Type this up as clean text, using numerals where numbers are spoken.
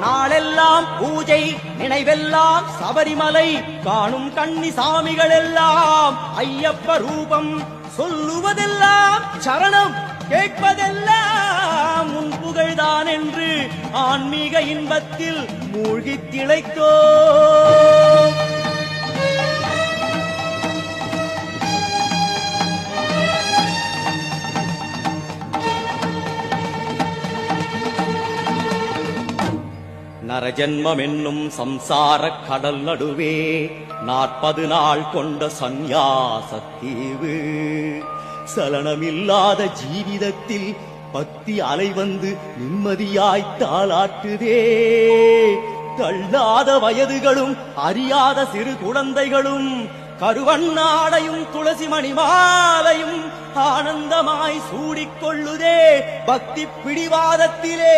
நாளெல்லாம் பூஜை நினைவெல்லாம் சபரிமலை காணும் கன்னி சாமிகள் எல்லாம் ஐயப்ப ரூபம் சொல்லுவதெல்லாம் சரணம் கேட்பதெல்லாம் உன் புகழ்தான் என்று ஆன்மீக இன்பத்தில் மூழ்கித் திளைத்தோ. நரஜன்மம் என்னும் சம்சார கடல் நடுவே 40 நாள் கொண்ட சந்நியாசத்தீவு சலனமில்லாத ஜீவிதத்தில் பக்தி அலை வந்து நிம்மதியாய் தாளாட்டுதே. தள்ளாத வயதுகளும் அறியாத சிறு குழந்தைகளும் கருவண்ணாடையும் துளசி மணிமாலையும் ஆனந்தமாய் சூடிக்கொள்ளுதே பக்தி பிடிவாதத்திலே.